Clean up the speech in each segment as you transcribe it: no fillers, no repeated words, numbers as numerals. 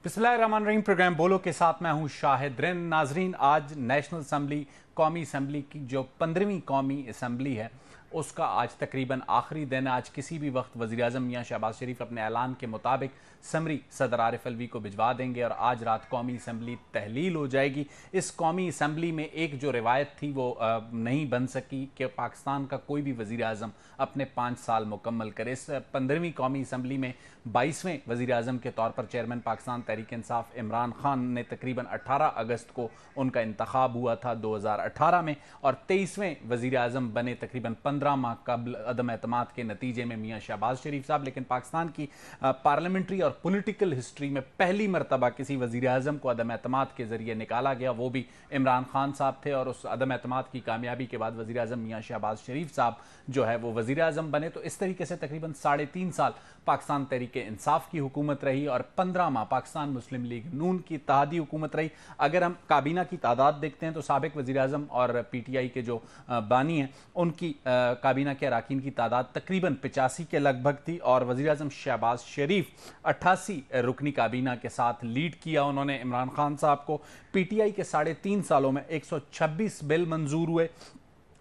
बिस्मिल्लाहिर्रहमानिर्रहीम। प्रोग्राम बोलो के साथ मैं हूं शाहिद रिन। नाजरीन, आज नेशनल असम्बली कौमी असम्बली की जो 15वीं कौमी असम्बली है उसका आज तकरीबन आखिरी दिन। आज किसी भी वक्त वज़ीर आज़म मियाँ शहबाज शरीफ अपने ऐलान के मुताबिक समरी सदर आरिफ अलवी को भिजवा देंगे और आज रात कौमी असम्बली तहलील हो जाएगी। इस कौमी असम्बली में एक जो रिवायत थी वो नहीं बन सकी कि पाकिस्तान का कोई भी वज़ीर आज़म अपने 5 साल मुकम्मल करे। इस 15वीं कौमी असम्बली में 22वें वज़ीर आज़म के तौर पर चेयरमैन पाकिस्तान तहरीक इंसाफ इमरान खान ने तकरीबन 18 अगस्त को उनका इंतखाब हुआ था 2018 में, और 23वें वज़ीर आज़म बने तकरीबन 15 माह कबल अदम एतमाद के नतीजे में मियाँ शहबाज शरीफ साहब। लेकिन पाकिस्तान की पार्लियामेंट्री और पॉलिटिकल हिस्ट्री में पहली मरतबा किसी वज़ीर आज़म को अदम एतमाद के ज़रिए निकाला गया, वो भी इमरान खान साहब थे। और उस अदम एतमाद की कामयाबी के बाद वज़ीर आज़म मियाँ शहबाज शरीफ साहब जो है वो वज़ीर आज़म बने। तो इस तरीके से तकरीबन 3.5 साल पाकिस्तान तहरीक इंसाफ की हुकूमत रही और 15 माह पाकिस्तान मुस्लिम लीग नून की इत्तेहादी हुकूमत रही। अगर हम काबीना की तादाद देखते हैं तो साबिक वज़ीर आज़म और PTI के जो बानी हैं उनकी काबीना के अरकान की तादाद तकरीबन 85 के लगभग थी, और वज़ीर आज़म शहबाज शरीफ 88 रुकनी काबीना के साथ लीड किया उन्होंने इमरान खान साहब को। PTI के 3.5 सालों में 126 बिल मंजूर हुए।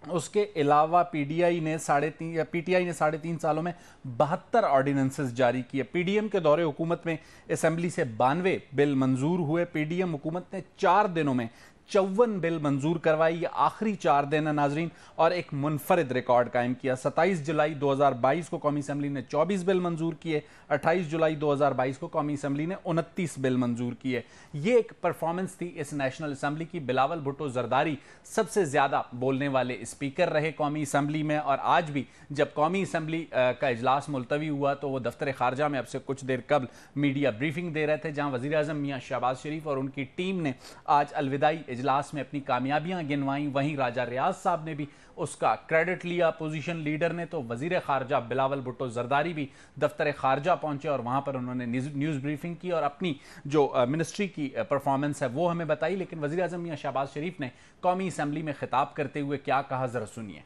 उसके अलावा PTI ने 3.5 सालों में 72 ऑर्डिनेंसेस जारी किए। PDM के दौरे हुकूमत में असम्बली से 92 बिल मंजूर हुए। PDM हुकूमत ने 4 दिनों में 54 बिल मंजूर करवाई। ये आखिरी 4 दिन है नाजरीन, और एक मुनफरिद रिकॉर्ड कायम किया। 27 जुलाई 2022 को कौमी असम्बली ने 24 बिल मंजूर किए। 28 जुलाई 2022 को कौमी असम्बली ने 29 बिल मंजूर किए। ये एक परफॉर्मेंस थी इस नेशनल असम्बली की। बिलावल भुट्टो जरदारी सबसे ज्यादा बोलने वाले स्पीकर रहे कौमी असम्बली में, और आज भी जब कौमी असम्बली का इजलास मुलतवी हुआ तो वो दफ्तर खारजा में अब से कुछ देर कबल मीडिया ब्रीफिंग दे रहे थे, जहां वज़ीर आज़म मियाँ शहबाज शरीफ और उनकी टीम ने आज अलविदाई इजलास में अपनी कामयाबियां गिनवाई। वहीं राजा रियाज साहब ने भी उसका क्रेडिट लिया। अपोजिशन लीडर ने तो वजीर खारजा बिलावल भुट्टो जरदारी भी दफ्तर खारजा पहुंचे और वहां पर उन्होंने न्यूज़ ब्रीफिंग की और अपनी जो मिनिस्ट्री की परफॉर्मेंस है वो हमें बताई। लेकिन वज़ीर आज़म मियाँ शहबाज शरीफ ने कौमी असम्बली में खिताब करते हुए क्या कहा, जरा सुनिए।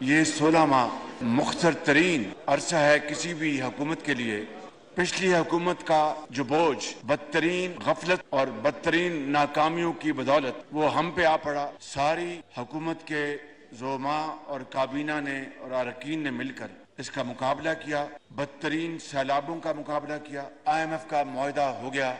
ये 16 माह मुख्तर तरीन अरसा है किसी भी हुकूमत के लिए। पिछली हुकूमत का जो बोझ बदतरीन गफलत और बदतरीन नाकामियों की बदौलत वो हम पे आ पड़ा। सारी हुकूमत के ज़ोमा और काबीना ने और अरकान ने मिलकर इसका मुकाबला किया। बदतरीन सैलाबों का मुकाबला किया। IMF का मुआहदा हो गया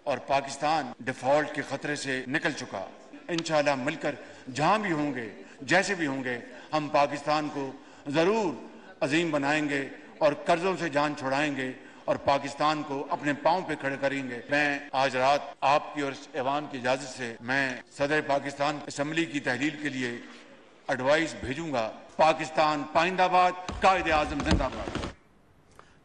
और पाकिस्तान डिफॉल्ट के खतरे से निकल चुका। इंशाअल्लाह मिलकर जहां भी होंगे, जैसे भी होंगे, हम पाकिस्तान को जरूर अजीम बनाएंगे और कर्जों से जान छुड़ाएंगे और पाकिस्तान को अपने पांव पे खड़े करेंगे। मैं आज रात आपकी और ऐवान की इजाजत से मैं सदर पाकिस्तान असम्बली की तहलील के लिए एडवाइस भेजूंगा। पाकिस्तान पाइंदाबाद, कायदे आजम जिंदाबाद।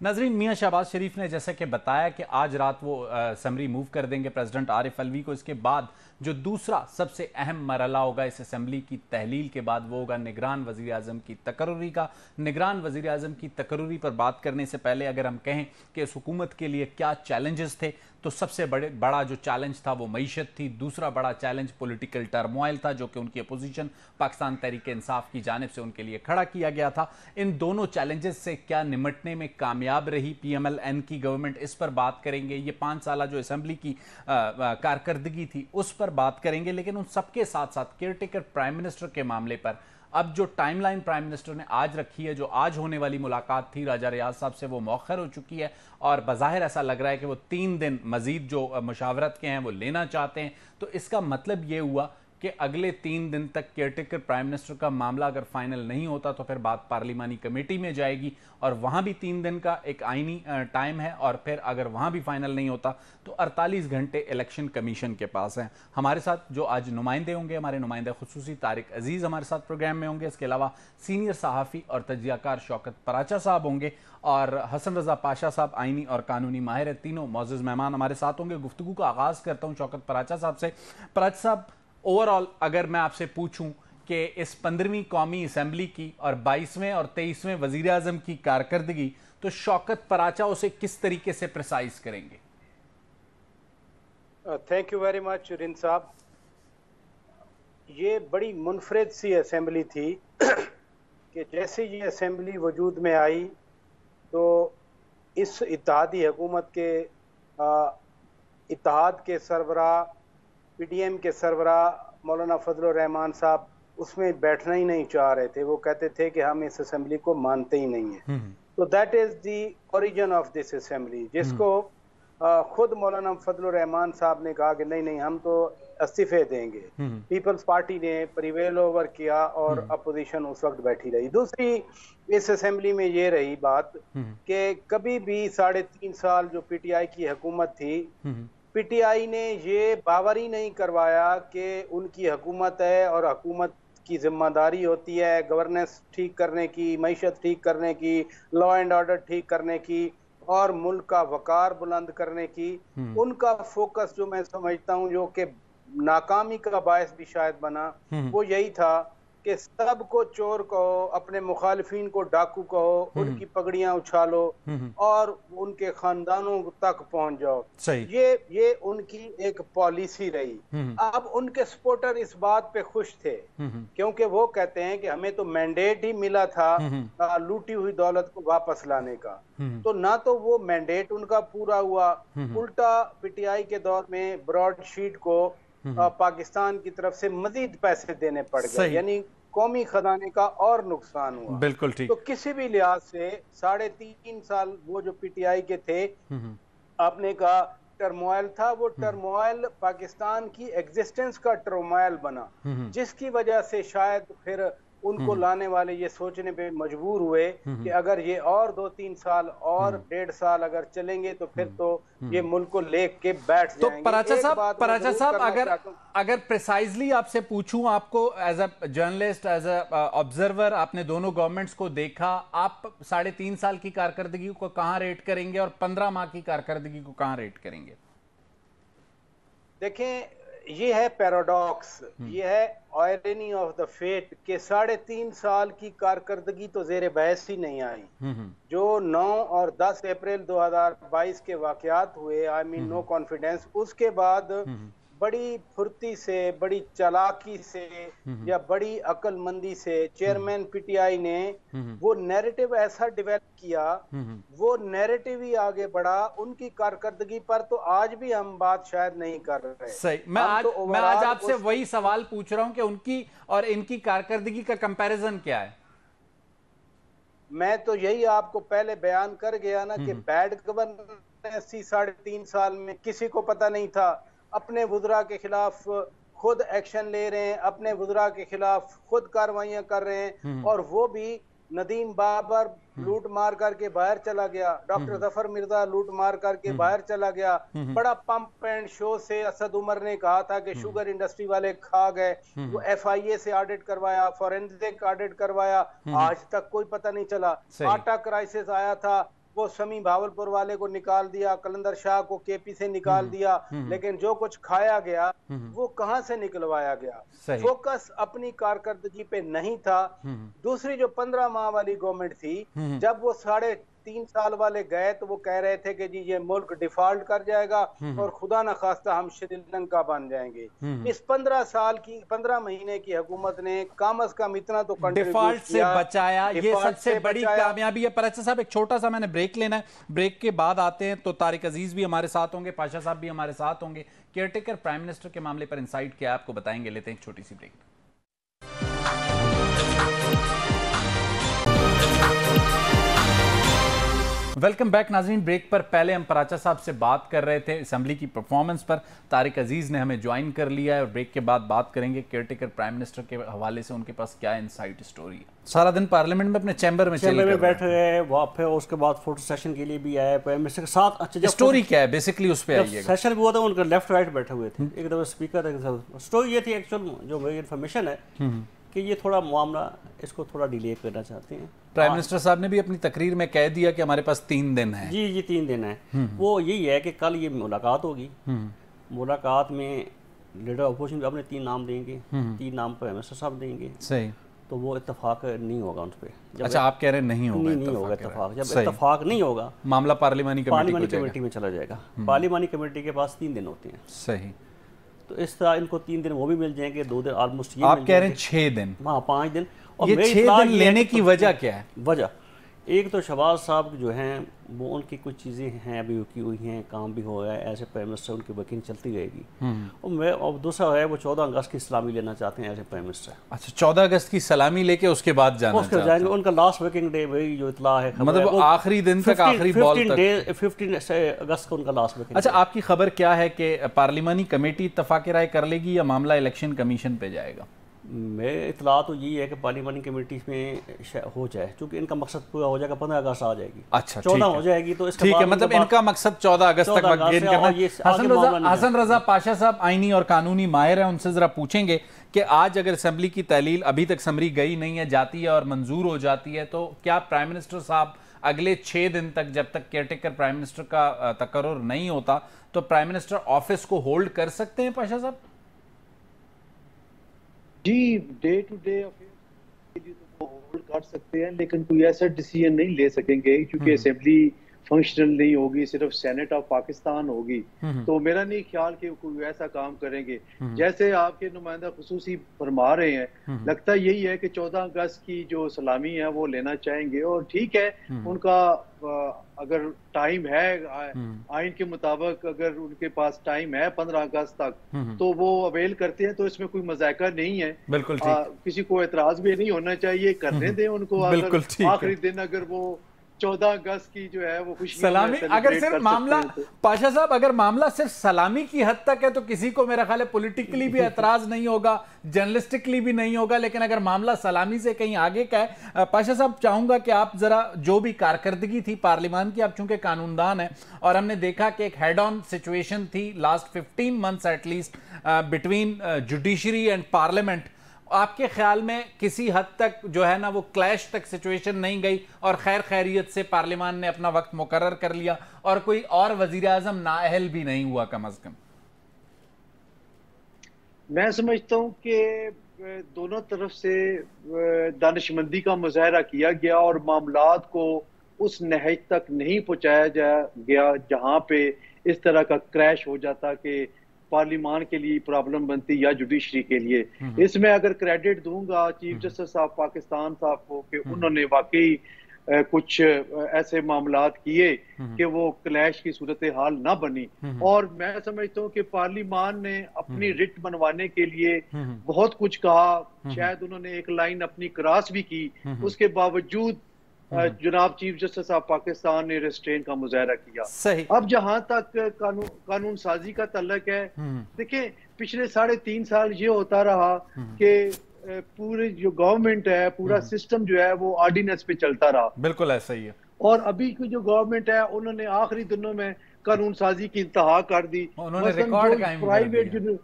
नाजरीन, मियाँ शहबाज शरीफ ने जैसे कि बताया कि आज रात वो समरी मूव कर देंगे प्रेसिडेंट आरिफ अलवी को। इसके बाद जो दूसरा सबसे अहम मरहला होगा इस असम्बली की तहलील के बाद वो होगा निगरान वज़ीर आज़म की तकर्रुरी का। निगरान वज़ीर आज़म की तकर्रुरी पर बात करने से पहले अगर हम कहें कि इस हुकूमत के लिए क्या चैलेंजेस थे, तो सबसे बड़ा जो चैलेंज था वो मईशत थी। दूसरा बड़ा चैलेंज पॉलिटिकल टर्मोइल था जो कि उनकी अपोजिशन पाकिस्तान तहरीक इंसाफ की जानिब से उनके लिए खड़ा किया गया था। इन दोनों चैलेंजेस से क्या निमटने में कामयाब रही PMLN की गवर्नमेंट, इस पर बात करेंगे। ये 5 साल जो असम्बली की कारकर्दगी थी उस पर बात करेंगे। लेकिन उन सबके साथ साथ केयरटेकर प्राइम मिनिस्टर के मामले पर अब जो टाइमलाइन प्राइम मिनिस्टर ने आज रखी है, जो आज होने वाली मुलाकात थी राजा रियाज साहब से, वो मौखर हो चुकी है और बज़ाहिर ऐसा लग रहा है कि वो 3 दिन मजीद जो मशावरत के हैं वो लेना चाहते हैं। तो इसका मतलब ये हुआ कि अगले 3 दिन तक केयरटेकर प्राइम मिनिस्टर का मामला अगर फाइनल नहीं होता तो फिर बात पार्लिमानी कमेटी में जाएगी और वहां भी 3 दिन का एक आईनी टाइम है, और फिर अगर वहां भी फाइनल नहीं होता तो 48 घंटे इलेक्शन कमीशन के पास हैं। हमारे साथ जो आज नुमाइंदे होंगे, हमारे नुमाइंदे खुसूसी तारिक अजीज़ हमारे साथ प्रोग्राम में होंगे। इसके अलावा सीनियर सहाफ़ी और तजियाकार शौकत पराचा साहब होंगे और हसन रजा पाशा साहब आईनी और कानूनी माहिर है। तीनों मौजूद मेहमान हमारे साथ होंगे। गुफ्तगू का आगाज करता हूँ शौकत पराचा साहब से। पराचा साहब, ओवरऑल अगर मैं आपसे पूछूं कि इस 15वीं कौमी असम्बली की और 22वें और 23वें वजीर आजम की कारकर्दगी, तो शौकत पराचा उसे किस तरीके से प्रिसाइज करेंगे? थैंक यू वेरी मच रिन साहब। ये बड़ी मुनफरिद सी असम्बली थी कि जैसे ये असम्बली वजूद में आई तो इस इत्तेहादी हुकूमत के इत्तेहाद के सरबरा, PDM के सरबरा मौलाना फजलुर रहमान साहब उसमें बैठना ही नहीं चाह रहे थे। वो कहते थे कि हम इस असेंबली को मानते ही नहीं है। तो that is the origin of this assembly, जिसको खुद मौलाना फजलुर रहमान साहब ने कहा कि नहीं नहीं हम तो इस्तीफे देंगे। पीपल्स पार्टी ने प्रिवेल ओवर किया और अपोजिशन उस वक्त बैठी रही। दूसरी इस असेंबली में ये रही बात कि कभी भी 3.5 साल जो PTI की हुकूमत थी, PTI ने ये बावर ही नहीं करवाया कि उनकी हुकूमत है और हुकूमत की जिम्मेदारी होती है गवर्नेंस ठीक करने की, मईशत ठीक करने की, लॉ एंड ऑर्डर ठीक करने की और मुल्क का वकार बुलंद करने की। उनका फोकस जो मैं समझता हूँ जो कि नाकामी का बायस भी शायद बना, वो यही था कि सबको चोर कहो, अपने मुखालिफिन को डाकू कहो, उनकी पगड़ियां उछालो और उनके खानदानों तक पहुंच जाओ। ये उनकी एक पॉलिसी रही। अब उनके सपोर्टर इस बात पे खुश थे क्योंकि वो कहते हैं कि हमें तो मैंडेट ही मिला था लूटी हुई दौलत को वापस लाने का। तो ना तो वो मैंडेट उनका पूरा हुआ, उल्टा PTI के दौर में ब्रॉडशीट को पाकिस्तान की तरफ से मजीद पैसे देने पड़ गए, यानी कौमी खजाने का और नुकसान हुआ। बिल्कुल ठीक। तो किसी भी लिहाज से 3.5 साल वो जो PTI के थे, आपने कहा टर्मोइल था, वो टर्मोइल पाकिस्तान की एग्जिस्टेंस का टर्मोइल बना, जिसकी वजह से शायद फिर उनको लाने वाले ये सोचने पे मजबूर हुए कि अगर ये और 2-3 साल और 1.5 साल अगर चलेंगे तो फिर तो ये मुल्क को लेके बैठ जाएंगे। तो पराचा साहब अगर प्रिसाइजली आपसे पूछूं, आपको as a journalist, as a observer, आपने दोनों गवर्नमेंट्स को देखा, आप 3.5 साल की कारकर्दगी को कहां रेट करेंगे और 15 माह की कारकर्दगी को कहां रेट करेंगे? देखें, ये है पैराडॉक्स, ये है आयरनी ऑफ द फेट के 3.5 साल की कारकर्दगी तो जेर बहस ही नहीं आई। जो 9 और 10 अप्रैल 2022 के वाकयात हुए, आई मीन नो कॉन्फिडेंस, उसके बाद बड़ी फुर्ती से, बड़ी चालाकी से या बड़ी अक्लमंदी से चेयरमैन PTI ने वो नैरेटिव ऐसा डेवलप किया, वो नैरेटिव ही आगे बढ़ा उनकी कारकर्दगी पर। तो आज भी हम बात शायद नहीं कर रहे। सही। मैं आज आपसे वही सवाल पूछ रहा हूं कि उनकी और इनकी कारकर्दगी का कंपैरिजन क्या है? मैं तो यही आपको पहले बयान कर गया ना कि बैड गवर्नेंस 3.5 साल में किसी को पता नहीं था। अपने वुज़रा के खिलाफ खुद एक्शन ले रहे हैं, अपने वुज़रा के खिलाफ खुद कार्रवाइयां कर रहे हैं, और वो भी नदीम बाबर लूट मार करके बाहर चला गया, डॉक्टर जफर मिर्जा लूट मार करके बाहर चला गया। बड़ा पंप एंड शो से असद उमर ने कहा था कि शुगर इंडस्ट्री वाले खा गए, वो FIA से ऑडिट करवाया, फॉरेंसिक ऑडिट करवाया, आज तक कोई पता नहीं चला। आटा क्राइसिस आया था, वो समी भावलपुर वाले को निकाल दिया, कलंदर शाह को KP से निकाल दिया, लेकिन जो कुछ खाया गया वो कहां से निकलवाया गया? फोकस अपनी कारकर्दगी पे नहीं था। दूसरी जो 15 माह वाली गवर्नमेंट थी, जब वो 3.5 साल वाले गए तो वो कह रहे थे कि जी ये मुल्क डिफॉल्ट कर जाएगा और खुदा न खास्ता हम श्रीलंका बन जाएंगे। इस 15 महीने की हुकूमत ने कम से कम इतना तो डिफॉल्ट से बचाया, ये सबसे बड़ी कामयाबी है। पराचा साहब, एक छोटा सा मैंने ब्रेक लेना है, ब्रेक के बाद आते हैं तो तारिक अजीज भी हमारे साथ होंगे, पाशा साहब भी हमारे साथ होंगे। केयरटेकर प्राइम मिनिस्टर के मामले पर इनसाइट क्या है आपको बताएंगे। लेते हैं एक छोटी सी ब्रेक। वेलकम बैक नाज़रीन। ब्रेक पर पहले हम पराचा साहब से बात कर रहे थे असेंबली की परफॉर्मेंस पर। तारिक अजीज ने हमें ज्वाइन कर लिया है और ब्रेक के बाद बात करेंगे केयरटेकर प्राइम मिनिस्टर के हवाले से उनके पास क्या इनसाइट स्टोरी है। सारा दिन पार्लियामेंट में अपने चैम्बर में बैठे गए, वहाँ पे उसके बाद फोटो सेशन के लिए भी आए प्राइम मिनिस्टर के साथ। अच्छा, स्टोरी क्या है बेसिकली उस पर आइएगा। सेशन भी हुआ था, उनका लेफ्ट राइट बैठे हुए थे, एक दफा स्पीकर, एक स्टोरी ये थी एक्चुअल जो मेरी इन्फॉर्मेशन है कि ये थोड़ा मामला इसको थोड़ा डिले करना चाहते हैं। प्राइम मिनिस्टर साहब ने भी अपनी तकरीर में कह दिया कि हमारे पास 3 दिन है। जी 3 दिन है। वो यही है कि कल ये मुलाकात होगी, मुलाकात में लीडर अपोजिशन भी अपने 3 नाम देंगे, 3 नाम प्राइम मिनिस्टर साहब देंगे। सही। तो वो इत्तेफाक नहीं होगा उन पर। अच्छा, आप कह रहे हैं नहीं होगा इत्तेफाक। जब इत्तेफाक नहीं होगा, मामला पार्लिमानी कमेटी में चला जाएगा। पार्लिमानी कमेटी के पास 3 दिन होते हैं। सही। तो इस तरह इनको 3 दिन वो भी मिल जाएंगे, 2 दिन ऑलमोस्ट ये आप कह रहे हैं 6 दिन। हाँ 5 दिन। और ये 6 दिन लेने की वजह क्या है? वजह एक तो शहबाज साहब जो हैं वो उनकी कुछ चीज़ें हैं अभी रुकी हुई हैं, काम भी हो गया है, ऐसे प्राइम मिनिस्टर उनकी वर्किंग चलती रहेगी। और दूसरा है वो 14 अगस्त की सलामी लेना चाहते हैं एज प्राइम मिनिस्टर। अच्छा, 14 अगस्त की सलामी लेके उसके बाद जाना जाएंगे। उनका लास्ट वर्किंग डे वही जो इतला है, मतलब आखिरी दिन तक, आखिरी बॉल तक 15 अगस्त को उनका लास्ट वर्किंग। अच्छा, आपकी खबर क्या है कि पार्लिमानी कमेटी इत्तफाक राय कर लेगी या मामला इलेक्शन कमीशन पे जाएगा? मेरे इतला तो यही है कि पार्लिमानी कमेटी में हो जाए, क्योंकि इनका मकसद पूरा हो जाएगा, 15 अगस्त आ जाएगी। अच्छा, 14 हो जाएगी तो ठीक है, मतलब इनका मकसद 14 अगस्त तक वक्त गेन करना। हसन रजा पाशा साहब आईनी और कानूनी माहिर हैं, उनसे जरा पूछेंगे कि आज अगर असेंबली की तहलील अभी तक समरी गई नहीं है, जाती है और मंजूर हो जाती है, तो क्या प्राइम मिनिस्टर साहब अगले 6 दिन तक, जब तक केयरटेकर प्राइम मिनिस्टर का तकर्रुर नहीं होता, तो प्राइम मिनिस्टर ऑफिस को होल्ड कर सकते हैं पाशा साहब? जी, डे टू डे अफेयर के लिए तो वो होल्ड कर सकते हैं, लेकिन कोई ऐसा डिसीजन नहीं ले सकेंगे क्योंकि असेंबली फंक्शनल नहीं होगी, सिर्फ सेनेट ऑफ पाकिस्तान होगी। तो मेरा नहीं ख्याल कि कोई ऐसा काम करेंगे। जैसे आपके नुमाइंदा खुसूसी फरमा रहे हैं, लगता यही है कि 14 अगस्त की जो सलामी है वो लेना चाहेंगे, और ठीक है, उनका अगर टाइम है आइन के मुताबिक, अगर उनके पास टाइम है 15 अगस्त तक, तो वो अवेल करते हैं, तो इसमें कोई मजाका नहीं है। बिल्कुल किसी को एतराज भी नहीं होना चाहिए, करने दें उनको। आखिरी दिन अगर वो 14 अगस्त की जो है वो खुशी सलामी, अगर सिर्फ मामला पाशा साहब, अगर मामला सिर्फ सलामी की हद तक है तो किसी को मेरा ख्याल है पॉलिटिकली भी एतराज नहीं होगा, जर्नलिस्टिकली भी नहीं होगा, लेकिन अगर मामला सलामी से कहीं आगे का है, पाशा साहब चाहूंगा कि आप जरा जो भी कारकर्दगी थी पार्लियामान की, आप चूंकि कानूनदान है और हमने देखा कि एक हेड ऑन सिचुएशन थी last 15 months at least between judiciary and parliament, आपके ख्याल में किसी हद तक जो है ना वो क्लैश तक सिचुएशन नहीं गई और खैर खैरियत से पार्लियामान ने अपना वक्त मुकर्रर कर लिया और कोई और वजीर आजम नाअहल भी नहीं हुआ कम अज कम? मैं समझता हूं कि दोनों तरफ से दानिशमंदी का मुजाहरा किया गया और मामलात को उस नहज तक नहीं पहुंचाया गया जहां पे इस तरह का क्रैश हो जाता कि पार्लियामान के लिए प्रॉब्लम बनती या जुडिशरी के लिए। इसमें अगर क्रेडिट दूंगा चीफ जस्टिस ऑफ पाकिस्तान साहब को कि उन्होंने वाकई कुछ ऐसे मामलात किए कि वो क्लैश की सूरत हाल ना बनी। और मैं समझता हूँ कि पार्लियामान ने अपनी रिट बनवाने के लिए बहुत कुछ कहा, शायद उन्होंने एक लाइन अपनी क्रॉस भी की, उसके बावजूद जनाब चीफ जस्टिस ऑफ पाकिस्तान ने रेस्ट्रेन का मुजाहरा किया। सही। अब जहां तक कानून साजी का तल्लक है, देखिए पिछले 3.5 साल ये होता रहा कि पूरी जो गवर्नमेंट है, पूरा सिस्टम जो है वो ऑर्डिनेंस पे चलता रहा। बिल्कुल ऐसा ही है। और अभी की जो गवर्नमेंट है उन्होंने आखिरी दिनों में कानून साजी की इंतहा कर दी। उन्होंने रिकॉर्ड कायम कर दिया।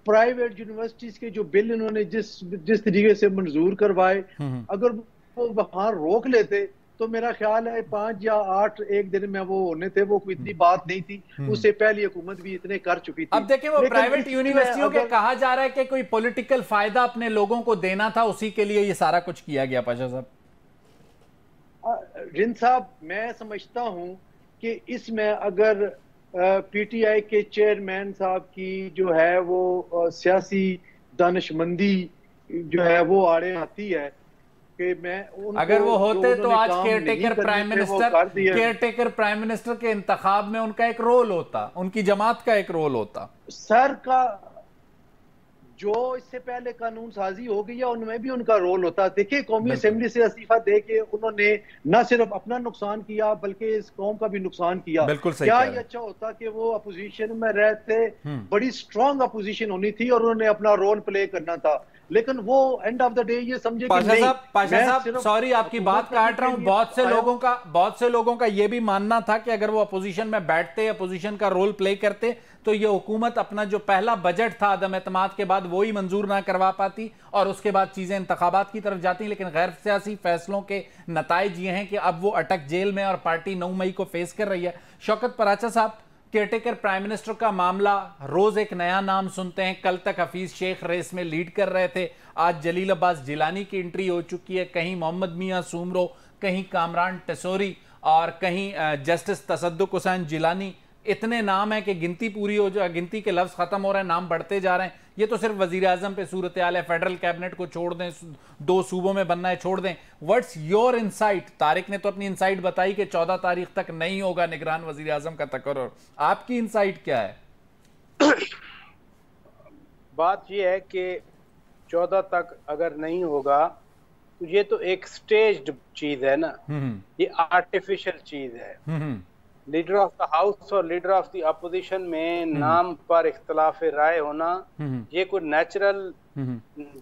प्राइवेट यूनिवर्सिटीज के जो बिल इन्होंने जिस तरीके से मंजूर करवाए, अगर वो वहां रोक लेते तो मेरा ख्याल है 5 या 8 एक दिन में वो होने थे, वो कोई इतनी बात नहीं थी। उससे पहली हुकूमत भी इतने कर चुकी थी। अब देखें वो प्राइवेट यूनिवर्सिटियों के कहा जा रहा है कि कोई पॉलिटिकल फायदा अपने लोगों को देना था, उसी के लिए ये सारा कुछ किया गया। पाशा साहब, रिंद साहब, मैं समझता हूं कि इसमें अगर पीटीआई के चेयरमैन साहब की जो है वो सियासी दानिशमंदी जो है वो आड़े आती है कि मैं अगर वो होते तो आज केयरटेकर प्राइम मिनिस्टर के इंतखाब में उनका एक रोल होता, उनकी जमात का एक रोल होता। सर का जो इससे पहले कानून साजी हो गई है उनमें भी उनका रोल होता। देखिए कौमी असेंबली से इस्तीफा दे के उन्होंने न सिर्फ अपना नुकसान किया बल्कि इस कौम का भी नुकसान किया। क्या ये अच्छा होता कि वो अपोजिशन में रहते, बड़ी स्ट्रॉन्ग अपोजिशन होनी थी और उन्होंने अपना रोल प्ले करना था, लेकिन वो एंड ऑफ द डे ये समझे कि नहीं। पाशा साहब सॉरी आपकी बात काट रहा हूं, बहुत से लोगों का ये भी मानना था कि अगर वो अपोजिशन में बैठते, अपोजिशन का रोल प्ले करते, तो ये हुकूमत अपना जो पहला बजट था आदम एतमाद के बाद वो ही मंजूर ना करवा पाती और उसके बाद चीजें इंतखाबात की तरफ जाती। लेकिन गैर सियासी फैसलों के नताइज ये हैं कि अब वो अटक जेल में और पार्टी 9 मई को फेस कर रही है। शौकत पराचा साहब, केयरटेकर प्राइम मिनिस्टर का मामला, रोज एक नया नाम सुनते हैं। कल तक हफीज शेख रेस में लीड कर रहे थे, आज जलील अब्बास जिलानी की एंट्री हो चुकी है, कहीं मोहम्मद मियां सूमरो, कहीं कामरान टेसोरी और कहीं जस्टिस तसद्दुक हुसैन जिलानी। इतने नाम है कि गिनती पूरी हो जाए, गिनती के लफ्ज खत्म हो रहे हैं, नाम बढ़ते जा रहे हैं। ये तो सिर्फ वजीर आजम पे सूरत हाल है, फेडरल कैबिनेट को छोड़ दें, 2 सूबों में बनना है छोड़ दें। What's your insight? तारिक ने तो अपनी इनसाइट बताई कि 14 तारीख तक नहीं होगा निगरान वजीर आजम का तकर्रुर, आपकी इनसाइट क्या है? बात यह है कि 14 तक अगर नहीं होगा तो ये तो एक स्टेज्ड चीज है ना, ये आर्टिफिशियल चीज है। लीडर ऑफ द हाउस और लीडर ऑफ द अपोजिशन में नाम पर इख्तलाफ राय होना ये कोई नेचुरल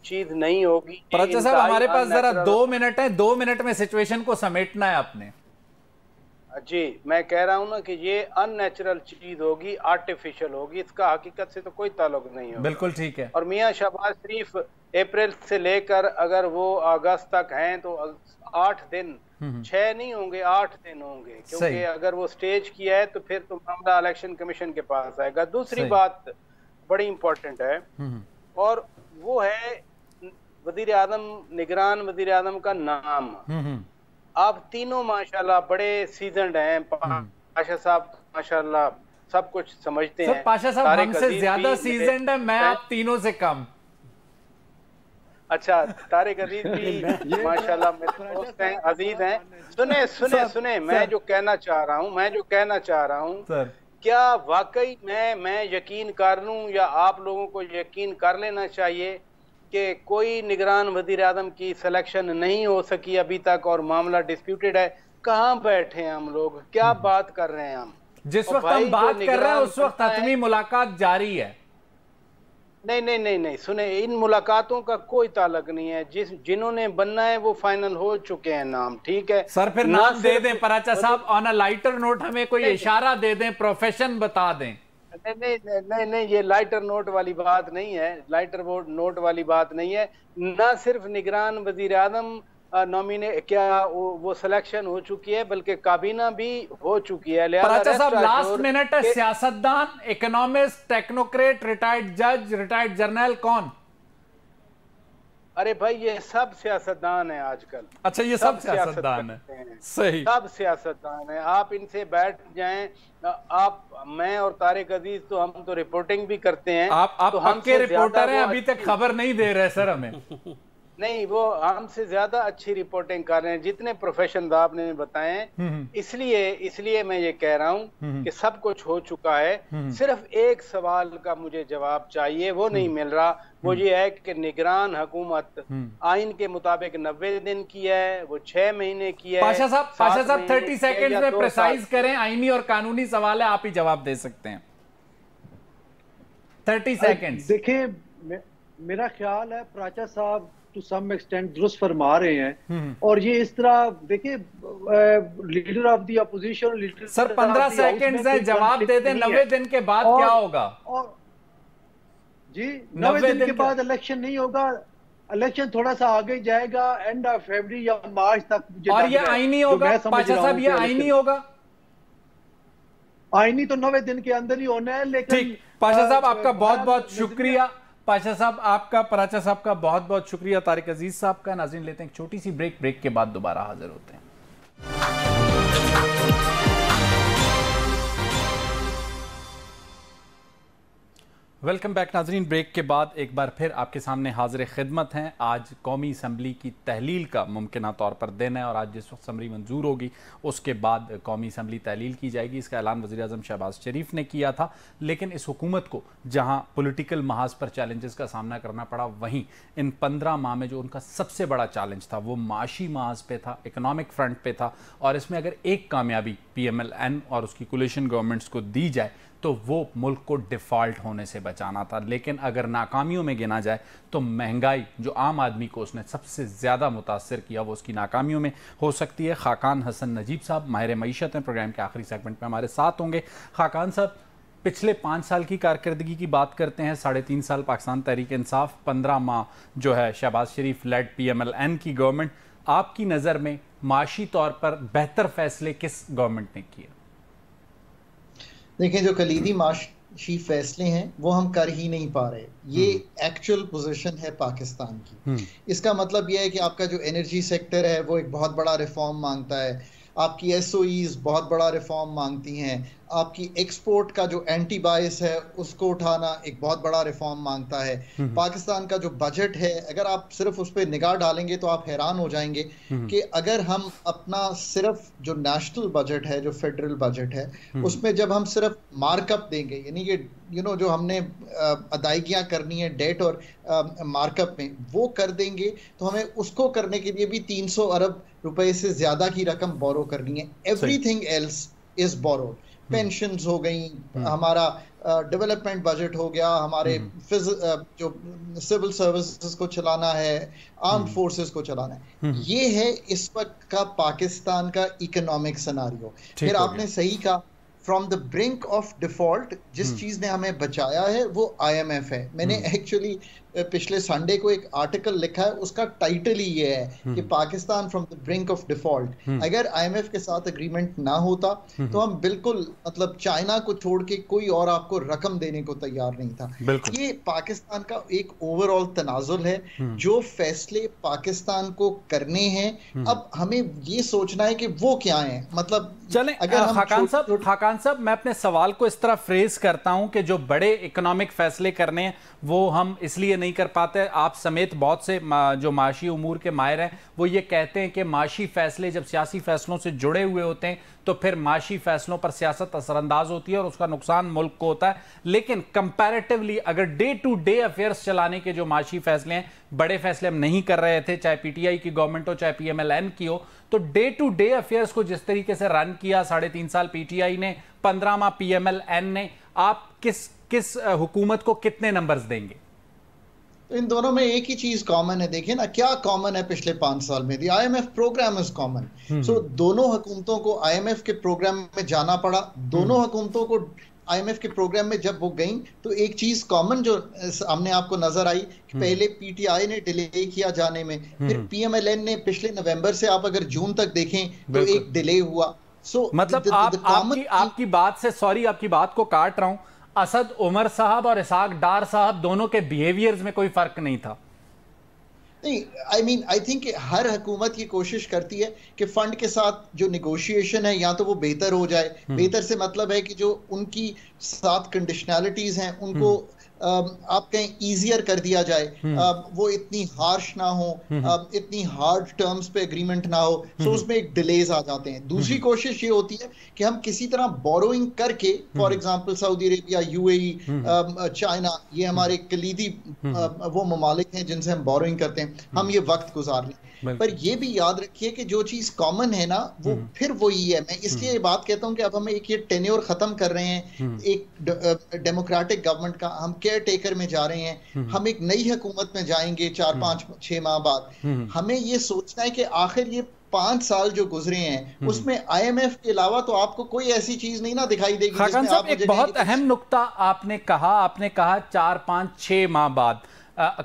चीज नहीं होगी। पर अच्छा साहब, हमारे पास जरा 2 मिनट है, 2 मिनट में सिचुएशन को समेटना है आपने। जी, मैं कह रहा हूँ ना कि ये अननेचुरल चीज होगी, आर्टिफिशियल होगी, इसका हकीकत से तो कोई ताल्लुक नहीं होगा। बिल्कुल ठीक है। और मियां शहबाज शरीफ अप्रैल से लेकर अगर वो अगस्त तक हैं तो 8 दिन 6 नहीं होंगे, 8 दिन होंगे, क्योंकि अगर वो स्टेज किया है तो फिर तो मामला इलेक्शन कमीशन के पास आएगा। दूसरी बात बड़ी इंपॉर्टेंट है और वो है वजीर आजम, निगरान वजीर आजम का नाम। आप तीनों माशाल्लाह बड़े सीजनड हैं। पाशा साहब माशाल्लाह सब कुछ समझते हैं। पाशा साहब हमसे ज्यादा सीजनड है, मैं आप तीनों से कम। अच्छा, तारिक अजीज भी माशाल्लाह मेरे दोस्त हैं, अजीज हैं। सुने मैं जो कहना चाह रहा हूँ क्या वाकई मैं यकीन कर लूं या आप लोगों को यकीन कर लेना चाहिए कि कोई निगरान वजीर आजम की सिलेक्शन नहीं हो सकी अभी तक और मामला डिस्प्यूटेड है? कहाँ बैठे हैं हम लोग, क्या बात कर रहे हैं हम? जिस वक्त हम बात कर रहे हैं उस वक्त हतमी मुलाकात जारी है। नहीं, सुने, इन मुलाकातों का कोई ताल्लुक नहीं है। जिन्होंने बनना है वो फाइनल हो चुके हैं नाम, ठीक है सर। फिर नाम दे दें पराचा साहब, ऑन अ लाइटर नोट हमें कोई इशारा दे दें, प्रोफेशन बता दें। नहीं, ये लाइटर नोट वाली बात नहीं है, लाइटर नोट वाली बात नहीं है। ना सिर्फ निगरान वजीर आजम नॉमिनेट क्या वो सिलेक्शन हो चुकी है, बल्कि काबीना भी हो चुकी है। पराचा साहब लास्ट मिनट है, सियासतदान, इकोनॉमिस्ट, टेक्नोक्रेट, रिटायर्ड जज, रिटायर्ड जर्नल, कौन? अरे भाई ये सब सियासतदान है आजकल। अच्छा, ये सब सियासतदान है, सही, सब सियासतदान है। आप इनसे बैठ जाएं, आप, मैं और तारिक अजीज तो हम तो रिपोर्टिंग भी करते हैं। आप तो पक्के रिपोर्टर हैं, अभी तक खबर नहीं दे रहे सर हमें। नहीं, वो हमसे ज्यादा अच्छी रिपोर्टिंग कर रहे हैं जितने प्रोफेशन आपने बताए हैं। इसलिए मैं ये कह रहा हूँ कि सब कुछ हो चुका है। सिर्फ एक सवाल का मुझे जवाब चाहिए, वो नहीं मिल रहा। वो ये है कि निगरान हुकूमत आइन के मुताबिक 90 दिन की है, वो 6 महीने की है। पाशा साहब 30 सेकंड में प्रिसाइज करें, आईनी और कानूनी सवाल है, आप ही जवाब दे सकते हैं। 30 सेकंड। देखिए, मेरा ख्याल है पराचा साहब टू सम एक्सटेंट दुरुस्त फरमा रहे हैं। और ये इस तरह देखिए, leader of the opposition, sir 15 second है, जवाब दे दें। 90 दिन के बाद क्या होगा? जी, 90 दिन के बाद इलेक्शन नहीं होगा। इलेक्शन थोड़ा सा आगे जाएगा, एंड ऑफ फरवरी या मार्च तक। और ये आईनी होगा पाशा साहब, ये आईनी होगा? आईनी तो 90 दिन के अंदर ही होना है। लेकिन पाशा साहब आपका बहुत बहुत शुक्रिया। पाशा साहब आपका, पराचा साहब का बहुत बहुत शुक्रिया, तारिक अजीज साहब का। नाज़रीन लेते हैं एक छोटी सी ब्रेक के बाद दोबारा हाजिर होते हैं। वेलकम बैक नाजरीन। ब्रेक के बाद एक बार फिर आपके सामने हाजिर खिदमत हैं। आज कौमी असम्बली की तहलील का मुमकिन तौर पर दिन है और आज जिस वक्त समरी मंजूर होगी उसके बाद कौमी असम्बली तहलील की जाएगी। इसका ऐलान वज़ीर आज़म शहबाज शरीफ ने किया था। लेकिन इस हुकूमत को जहां पॉलिटिकल महाज पर चैलेंजेस का सामना करना पड़ा, वहीं इन 15 माह में जो उनका सबसे बड़ा चैलेंज था वो माशी महाज पे था, इकनॉमिक फ्रंट पे था। और इसमें अगर एक कामयाबी PMLN और उसकी कोलिशन गवर्नमेंट्स को दी जाए तो वो मुल्क को डिफ़ॉल्ट होने से बचाना था। लेकिन अगर नाकामियों में गिना जाए तो महंगाई जो आम आदमी को उसने सबसे ज़्यादा मुतासर किया वो उसकी नाकामियों में हो सकती है। खाकान हसन नजीब साहब माहिर मईशत हैं, प्रोग्राम के आखिरी सेगमेंट में हमारे साथ होंगे। खाकान साहब, पिछले 5 साल की कारकर्दगी की बात करते हैं, 3.5 साल पाकिस्तान तहरीक इंसाफ, 15 माह जो है शहबाज शरीफ लेड PMLN की गवर्नमेंट। आपकी नज़र में माशी तौर पर बेहतर फैसले किस गवर्नमेंट ने किए? देखें, जो कलीदी माशी फैसले हैं वो हम कर ही नहीं पा रहे। ये एक्चुअल पोजीशन है पाकिस्तान की। इसका मतलब यह है कि आपका जो एनर्जी सेक्टर है वो एक बहुत बड़ा रिफॉर्म मांगता है। आपकी एसओईज बहुत बड़ा रिफॉर्म मांगती हैं, आपकी एक्सपोर्ट का जो एंटी बायस है उसको उठाना एक बहुत बड़ा रिफॉर्म मांगता है। पाकिस्तान का जो बजट है, अगर आप सिर्फ उस पर निगाह डालेंगे तो आप हैरान हो जाएंगे कि अगर हम अपना सिर्फ जो नेशनल बजट है, जो फेडरल बजट है, उसमें जब हम सिर्फ मार्कअप देंगे, यानी कि जो हमने अदायगियां करनी है डेट और मार्कअप में, वो कर देंगे तो हमें उसको करने के लिए भी 300 अरब रुपए से ज्यादा की रकम बोरो करनी है। Everything else is borrowed. Pensions हो गई, हमारा डेवलपमेंट बजट हो गया, हमारे जो सिविल सर्विसेज को चलाना है, आर्म्ड फोर्सेस को चलाना है। ये है इस वक्त का पाकिस्तान का इकोनॉमिक सिनारियो। फिर आपने सही कहा, from the brink of default जिस चीज ने हमें बचाया है वो IMF है। मैंने एक्चुअली पिछले संडे को एक आर्टिकल लिखा है, उसका टाइटल ही ये है कि Pakistan from the brink of default. अगर IMF के साथ एग्रीमेंट ना होता तो हम बिल्कुल मतलब चाइना को छोड़ के कोई और आपको रकम देने को तैयार नहीं था। ये पाकिस्तान का एक ओवरऑल तनाजुल है। जो फैसले पाकिस्तान को करने हैं, अब हमें ये सोचना है कि वो क्या है। मतलब चलें, अगर खाकान साहब मैं अपने सवाल को इस तरह फ्रेज करता हूं कि जो बड़े इकोनॉमिक फैसले करने हैं वो हम इसलिए नहीं कर पाते। आप समेत बहुत से जो माशी उमूर के माहिर हैं वो ये कहते हैं कि माशी फैसले जब सियासी फैसलों से जुड़े हुए होते हैं तो फिर माशी फैसलों पर सियासत असरअंदाज होती है और उसका नुकसान मुल्क को होता है। लेकिन कंपैरेटिवली अगर डे टू डे अफेयर्स चलाने के जो माशी फैसले हैं, बड़े फैसले हम नहीं कर रहे थे, चाहे PTI की गवर्नमेंट हो चाहे PMLN की हो, तो डे टू डे अफेयर्स को जिस तरीके से रन किया 3.5 साल PTI ने, 15 माह PMLN ने, आप किस हुकूमत को कितने नंबर्स देंगे? तो इन दोनों में एक ही चीज कॉमन है। देखिए ना क्या कॉमन है पिछले 5 साल में। The IMF programme is common. So दोनों हुकूमतों को IMF के प्रोग्राम में जाना पड़ा। दोनों हुकूमतों को IMF के प्रोग्राम में जब वो गई तो एक चीज कॉमन जो हमने आपको नजर आई कि पहले PTI ने डिले किया जाने में, फिर PMLN ने पिछले नवंबर से आप अगर जून तक देखें तो एक डिले हुआ। मतलब आपकी बात से, सॉरी आपकी बात को काट रहा हूं, असद उमर साहब और इसाक डार साहब दोनों के बिहेवियर्स में कोई फर्क नहीं था? नहीं, आई थिंक हर हुकूमत ये कोशिश करती है कि फंड के साथ जो निगोशिएशन है या तो वो बेहतर हो जाए। बेहतर से मतलब है कि जो उनकी साथ कंडीशनैलिटीज हैं उनको आप कहें ईजियर कर दिया जाए, वो इतनी हार्श ना हो, इतनी हार्ड टर्म्स पे एग्रीमेंट ना हो, तो उसमें एक डिलेज आ जाते हैं। दूसरी कोशिश ये होती है कि हम किसी तरह बोरोइंग करके, for example Saudi Arabia, UAE, China, ये हमारे कलीदी वो ममालिक हैं जिनसे हम बोरोइंग करते हैं, हम ये वक्त गुजार लें। पर ये भी याद रखिए कि जो चीज कॉमन है ना वो फिर वही है। मैं इसलिए ये बात कहता हूं कि अब हम एक ये टेन्योर खत्म कर रहे हैं एक डेमोक्रेटिक गवर्नमेंट का, हम केयर टेकर में जा रहे हैं, हम एक नई हुकूमत में जाएंगे 4-5-6 माह बाद। हमें ये सोचना है कि आखिर ये 5 साल जो गुजरे हैं उसमें IMF के अलावा तो आपको कोई ऐसी चीज नहीं ना दिखाई देगी। खाकान साहब, एक बहुत अहम नुक्ता आपने कहा 4-5-6 माह बाद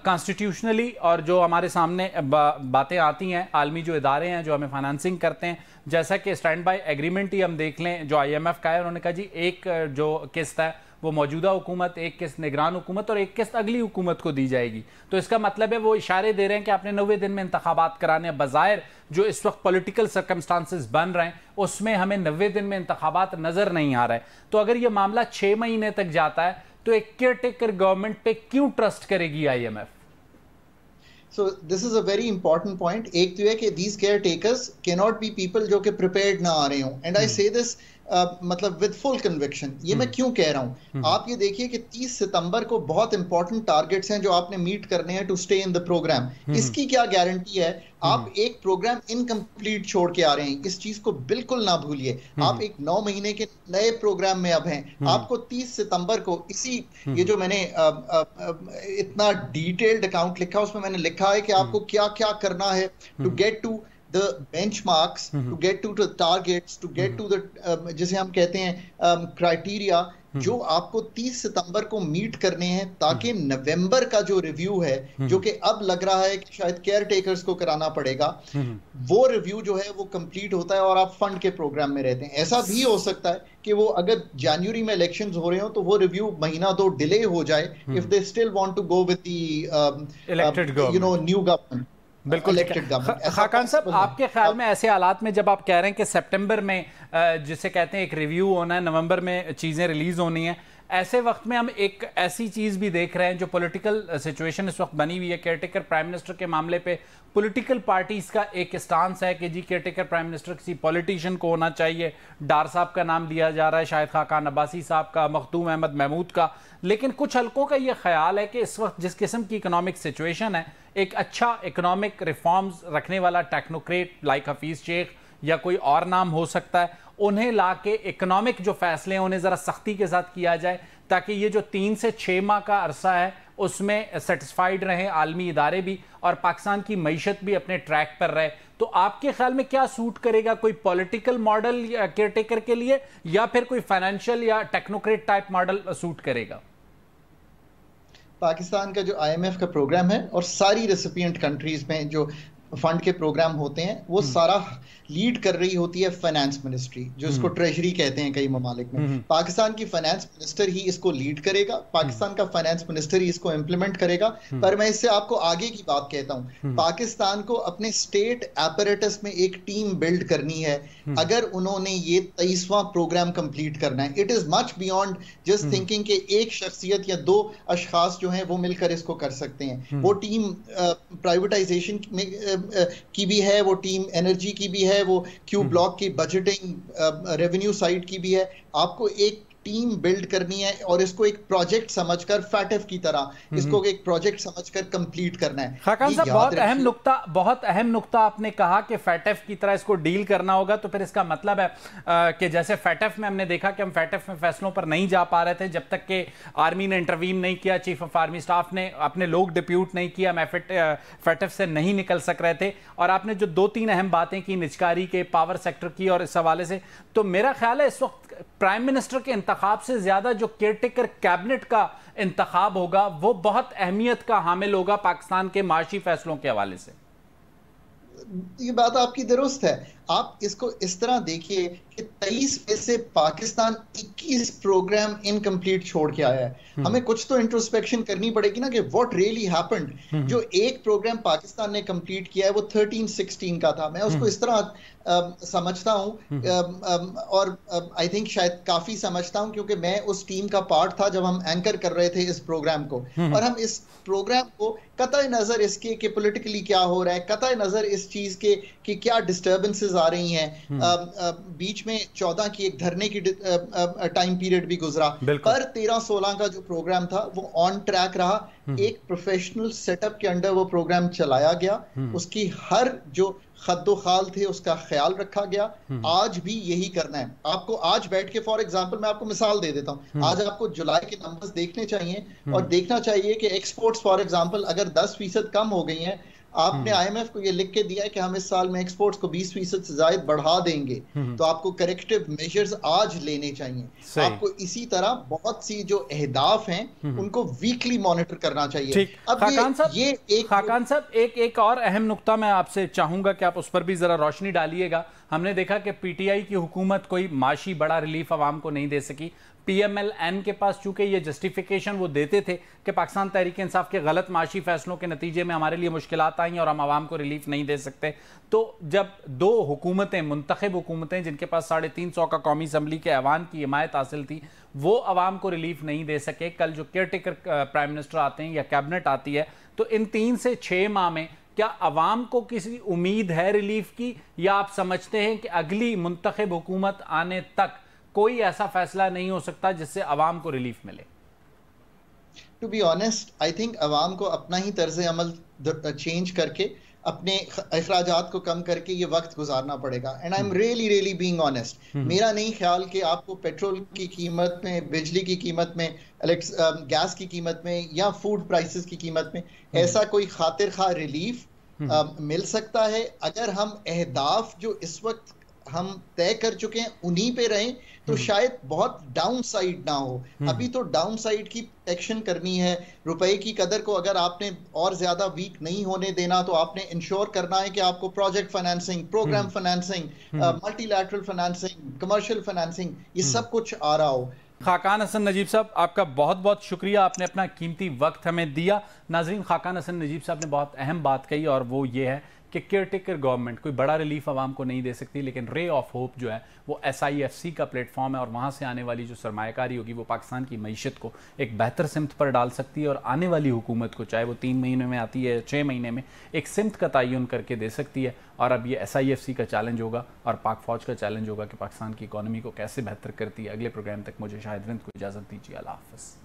कॉन्स्टिट्यूशनली और जो हमारे सामने बातें आती हैं, आलमी जो इदारे हैं जो हमें फाइनेंसिंग करते हैं, जैसा कि स्टैंड बाय एग्रीमेंट ही हम देख लें जो IMF का है, उन्होंने कहा जी एक जो किस्त है वो मौजूदा हुकूमत, एक किस्त निगरान हुकूमत और एक किस्त अगली हुकूमत को दी जाएगी। तो इसका मतलब है वो इशारे दे रहे हैं कि आपने 90 दिन में इंतखाबात कराने हैं। बज़ाहिर जो इस वक्त पॉलिटिकल सर्कमस्टांसेस बन रहे हैं उसमें हमें 90 दिन में इंतखाबात नजर नहीं आ रहा है। तो अगर ये मामला 6 महीने तक जाता है तो एक केयर टेकर गवर्नमेंट पे क्यों ट्रस्ट करेगी IMF? So this is a very important point. एक तो है कि these caretakers cannot be people जो कि prepared ना आ रहे हों, and I say this मतलब विद फुल कन्विक्शन। ये मैं क्यों कह रहा हूँ, आप ये देखिए कि 30 सितंबर को बहुत इंपॉर्टेंट टारगेट्स हैं जो आपने मीट करने हैं to stay in the programme. इसकी क्या गारंटी है? आप एक प्रोग्राम इनकम्प्लीट छोड़ के आ रहे हैं, इस चीज को बिल्कुल ना भूलिए। आप एक 9 महीने के नए प्रोग्राम में अब हैं। आपको 30 सितंबर को इसी ये जो मैंने इतना डिटेल्ड अकाउंट लिखा उसमें मैंने लिखा है कि आपको क्या क्या करना है to get to the benchmarks, to get to the targets, to get to the जिसे हम कहते हैं क्राइटेरिया जो आपको 30 सितंबर को मीट करने हैं, ताकि नवंबर का जो रिव्यू है जो कि अब लग रहा है कि शायद केयर टेकर्स को कराना पड़ेगा, वो रिव्यू जो है वो कंप्लीट होता है और आप फंड के प्रोग्राम में रहते हैं। ऐसा भी हो सकता है कि वो अगर जनवरी में इलेक्शंस हो रहे हो तो वो रिव्यू महीना 2 डिले हो जाए, if they still want to go with the new government. Elected government. Khaqan साहब, आपके ख्याल में ऐसे हालात में जब आप कह रहे हैं कि सितंबर में जिसे कहते हैं एक रिव्यू होना है, नवंबर में चीज़ें रिलीज होनी हैं, ऐसे वक्त में हम एक ऐसी चीज़ भी देख रहे हैं जो पॉलिटिकल सिचुएशन इस वक्त बनी हुई है, केयरटेकर प्राइम मिनिस्टर के मामले पे पॉलिटिकल पार्टीज का एक स्टांस है कि जी केयरटेकर प्राइम मिनिस्टर किसी पॉलिटिशियन को होना चाहिए। डार साहब का नाम दिया जा रहा है, शाहिद खाकान अब्बासी साहब का, मखदूम अहमद महमूद का, लेकिन कुछ हलकों का ये ख्याल है कि इस वक्त जिस किस्म की इकोनॉमिक सिचुएशन है, एक अच्छा इकोनॉमिक रिफॉर्म्स रखने वाला टेक्नोक्रेट लाइक हफीज शेख या कोई और नाम हो सकता है, उन्हें लाके इकोनॉमिक जो फैसले हैं उन्हें ज़रा सख्ती के साथ किया जाए ताकि ये जो 3 से 6 माह का अरसा है उसमें सेटिस्फाइड रहें आलमी इदारे भी और पाकिस्तान की मईशत भी अपने ट्रैक पर रहे। तो आपके ख्याल में क्या सूट करेगा, कोई पॉलिटिकल मॉडल केयरटेकर के लिए या फिर कोई फाइनेंशियल या टेक्नोक्रेट टाइप मॉडल सूट करेगा? पाकिस्तान का जो IMF का प्रोग्राम है और सारी रेसिपिएंट कंट्रीज में जो फंड के प्रोग्राम होते हैं वो सारा लीड कर रही होती है फाइनेंस मिनिस्ट्री, जो इसको ट्रेजरी कहते हैं कई ममालिक में। पाकिस्तान की फाइनेंस मिनिस्टर ही इसको लीड करेगा, पाकिस्तान का फाइनेंस मिनिस्टर ही इसको इम्प्लीमेंट करेगा। पर मैं इससे आपको आगे की बात कहता हूं, पाकिस्तान को अपने स्टेट एपरेटस में एक टीम बिल्ड करनी है अगर उन्होंने ये 23वां प्रोग्राम कंप्लीट करना है। It is much beyond just thinking कि एक शख्सियत या 2 अशखास जो हैं वो मिलकर इसको कर सकते हैं। वो टीम प्राइवेटाइजेशन की भी है, वो टीम एनर्जी की भी है, वो क्यू ब्लॉक की बजटिंग रेवेन्यू साइड की भी है। आपको एक टीम बिल्ड करनी है और इसको एक प्रोजेक्ट समझकर फैटफ की तरह इसको एक प्रोजेक्ट समझकर कंप्लीट करना है। खाकान साहब, बहुत अहम नुक्ता आपने कहा कि फैटफ की तरह इसको डील करना होगा। तो फिर इसका मतलब है कि जैसे फैटफ में हमने देखा कि हम फैटफ में फैसलों पर नहीं जा पा रहे थे जब तक कि आर्मी ने इंटरवीन नहीं किया, चीफ ऑफ आर्मी स्टाफ ने अपने लोग डिप्यूट नहीं किया, मैं फैटफ से नहीं निकल सक रहे थे। और आपने जो 2-3 अहम बातें की निजकारी के, पावर सेक्टर की और इस हवाले से, तो मेरा ख्याल है इस वक्त प्राइम मिनिस्टर के इंतखाब से ज्यादा जो केयरटेकर कैबिनेट का इंतखाब होगा वो बहुत अहमियत का हामिल होगा पाकिस्तान के माशी फैसलों के हवाले से। ये बात आपकी दुरुस्त है। आप इसको इस तरह देखिए कि 23 में से पाकिस्तान 21 प्रोग्राम इनकम्प्लीट छोड़ के आया है। हमें कुछ तो इंट्रोस्पेक्शन करनी पड़ेगी ना कि व्हाट रियली हैपेंड। जो एक प्रोग्राम पाकिस्तान ने कंप्लीट किया है वो 13-16 का था। मैं उसको इस तरह समझता हूं और आई थिंक शायद काफी समझता हूं क्योंकि मैं उस टीम का पार्ट था जब हम एंकर कर रहे थे इस प्रोग्राम को। और हम इस प्रोग्राम को कतई नजर इसके कि पॉलिटिकली क्या हो रहा है, कतई नजर इस चीज के कि क्या डिस्टर्बेंसेस आ रही हैं। बीच में 14 की एक धरने की टाइम पीरियड भी गुजरा, पर 13-16 का जो प्रोग्राम था वो ऑन ट्रैक रहा। एक प्रोफेशनल सेटअप के अंडर वो प्रोग्राम चलाया गया, उसकी हर जो खद्दो खाल थे उसका ख्याल रखा गया। आज भी यही करना है। आपको आज बैठ के, फॉर एग्जांपल मैं आपको मिसाल दे देता हूं, आज आपको जुलाई के नंबर्स देखने चाहिए और देखना चाहिए कि एक्सपोर्ट्स फॉर एग्जांपल अगर 10% कम हो गई हैं, आपने IMF को ये लिख के दिया है कि हम इस साल में एक्सपोर्ट्स को 20% से ज्यादा बढ़ा देंगे, तो आपको करेक्टिव मेजर्स आज लेने चाहिए। आपको इसी तरह बहुत सी जो अहदाफ हैं उनको वीकली मॉनिटर करना चाहिए। अब खाकान साहब एक और अहम नुक्ता मैं आपसे चाहूंगा कि आप उस पर भी जरा रोशनी डालिएगा। हमने देखा कि PTI की हुकूमत कोई माशी बड़ा रिलीफ आवाम को नहीं दे सकी। PMLN के पास चूंकि ये जस्टिफिकेशन वो देते थे कि पाकिस्तान तहरीक इंसाफ के गलत माशी फैसलों के नतीजे में हमारे लिए मुश्किलात आई और हम आवाम को रिलीफ नहीं दे सकते, तो जब 2 हुकूमतें, मुंतखब हुकूमतें जिनके पास 350 का कौमी असम्बली के ऐवान की हिमायत हासिल थी, वो आवाम को रिलीफ नहीं दे सके, कल जो केयरटेकर प्राइम मिनिस्टर आते हैं या कैबिनेट आती है, तो इन 3 से 6 माह में क्या अवाम को किसी उम्मीद है रिलीफ की, या आप समझते हैं कि अगली मुंतखब हुकूमत आने तक कोई ऐसा फैसला नहीं हो सकता जिससे अवाम को रिलीफ मिले? To be honest, I think अवाम को अपना ही तर्ज अमल चेंज करके, अपने अखराजात को कम करके ये वक्त गुजारना पड़ेगा। And I am really being honest. मेरा नहीं ख्याल कि आपको पेट्रोल की कीमत में, बिजली की कीमत में, गैस की कीमत में या फूड प्राइसेस की कीमत में ऐसा कोई खातिर खा रिलीफ मिल सकता है। अगर हम अहदाफ जो इस वक्त हम तय कर चुके हैं उन्हीं पे रहें तो शायद बहुत डाउन साइड ना हो। अभी तो डाउन साइड की प्रोटेक्शन करनी है। रुपए की कदर को अगर आपने और ज्यादा वीक नहीं होने देना तो आपने इंश्योर करना है कि आपको project financing, programme financing, multilateral financing, commercial financing, ये सब कुछ आ रहा हो। खाकान हसन नजीब साहब, आपका बहुत बहुत शुक्रिया, आपने अपना कीमती वक्त हमें दिया। नाजरीन, खाकान हसन नजीब साहब ने बहुत अहम बात कही और वो ये है कि केयरटेकर गवर्नमेंट कोई बड़ा रिलीफ आवाम को नहीं दे सकती, लेकिन रे ऑफ होप जो है वो SIFC का प्लेटफॉर्म है और वहाँ से आने वाली जो सरमायाकारी होगी वो पाकिस्तान की मईशत को एक बेहतर सिमत पर डाल सकती है और आने वाली हुकूमत को, चाहे वो 3 महीने में आती है 6 महीने में, एक सिमत का तयन करके दे सकती है। और अब ये SIFC का चैलेंज होगा और पाक फौज का चैलेंज होगा कि पाकिस्तान की इकॉनमी को कैसे बेहतर करती है। अगले प्रोग्राम तक मुझे शाहिद रिंद को इजाज़त दीजिए। अल्लाह हाफ़िज़।